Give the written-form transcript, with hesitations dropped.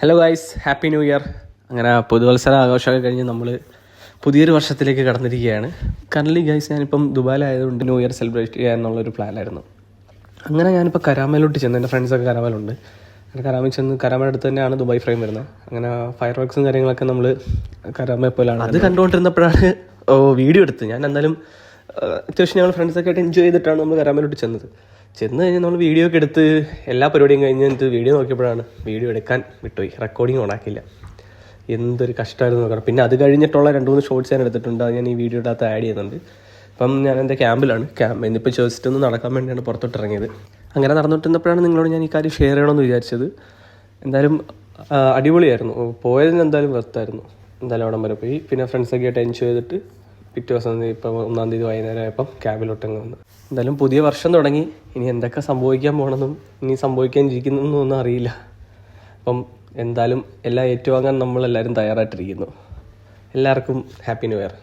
Hello guys, happy new year. അങ്ങനെ പുതുവത്സര ആഘോഷമൊക്കെ കഴിഞ്ഞ് നമ്മൾ പുതിയൊരു വർഷത്തിലേക്ക് കടന്നിരിക്കുകയാണ്. കറൻലി ഗൈസ്, ഞാനിപ്പം ദുബായിലായതുകൊണ്ട് ന്യൂ ഇയർ സെലിബ്രേറ്റ് ചെയ്യുക എന്നുള്ളൊരു പ്ലാനായിരുന്നു. അങ്ങനെ ഞാനിപ്പോൾ കരാമയിലോട്ട് ചെന്നു. എൻ്റെ ഫ്രണ്ട്സൊക്കെ കരാമയിലുണ്ട്. അങ്ങനെ കരാമയിൽ ചെന്ന്, കരാമയുടെ അടുത്ത് തന്നെയാണ് ദുബായ് ഫ്രെയിം വരുന്നത്. അങ്ങനെ ഫയർ വർക്ക്സും കാര്യങ്ങളൊക്കെ നമ്മൾ കരാമയിൽ പോലാണ്. അത് കണ്ടുകൊണ്ടിരുന്നപ്പോഴാണ് വീഡിയോ എടുത്ത്. ഞാൻ എന്തായാലും അത്യാവശ്യം ഞങ്ങൾ ഫ്രണ്ട്സൊക്കെ ആയിട്ട് എൻജോയ് ചെയ്തിട്ടാണ് നമ്മൾ കരാമയിലോട്ട് ചെന്ന് കഴിഞ്ഞ് നമ്മൾ വീഡിയോ ഒക്കെ എടുത്ത് എല്ലാ പരിപാടിയും കഴിഞ്ഞിട്ട് വീഡിയോ നോക്കിയപ്പോഴാണ് വീഡിയോ എടുക്കാൻ വിട്ടുപോയി. റെക്കോർഡിങ് ഓണാക്കില്ല. എന്തൊരു കഷ്ടമായിരുന്നു നോക്കണം. പിന്നെ അത് കഴിഞ്ഞിട്ടുള്ള 2-3 ഷോർട്സ് ഞാൻ എടുത്തിട്ടുണ്ട്. അത് ഞാൻ ഈ വീഡിയോയുടെ അകത്ത് ആഡ് ചെയ്യുന്നുണ്ട്. അപ്പം ഞാൻ എൻ്റെ ക്യാമ്പിലാണ്. ഇന്നിപ്പോൾ ജസ്റ്റ് ഒന്ന് നടക്കാൻ വേണ്ടിയാണ് പുറത്തോട്ട് ഇറങ്ങിയത്. അങ്ങനെ നടന്നിട്ടിരുന്നപ്പോഴാണ് നിങ്ങളോട് ഞാൻ ഈ കാര്യം ഷെയർ ചെയ്യണമെന്ന് വിചാരിച്ചത്. എന്തായാലും അടിപൊളിയായിരുന്നു. പോയതിന് എന്തായാലും വെർത്തായിരുന്നു. എന്തായാലും അവിടെ വരെ പോയി. പിന്നെ ഫ്രണ്ട്സൊക്കെ ആയിട്ട് എൻജോയ് ചെയ്തിട്ട് പിറ്റേ ദിവസം ഇപ്പോൾ 1-ാം തീയതി വൈകുന്നേരം ആയപ്പം ക്യാമ്പിലോട്ടങ്ങ് വന്നു. എന്തായാലും പുതിയ വർഷം തുടങ്ങി. ഇനി എന്തൊക്കെ സംഭവിക്കാൻ പോകണമെന്നും ഇനി സംഭവിക്കാൻ ഇരിക്കുന്നതെന്നും ഒന്നും അറിയില്ല. അപ്പം എന്തായാലും എല്ലാം ഏറ്റുവാങ്ങാൻ നമ്മളെല്ലാവരും തയ്യാറായിട്ടിരിക്കുന്നു. എല്ലാവർക്കും ഹാപ്പി ന്യൂ ഇയർ.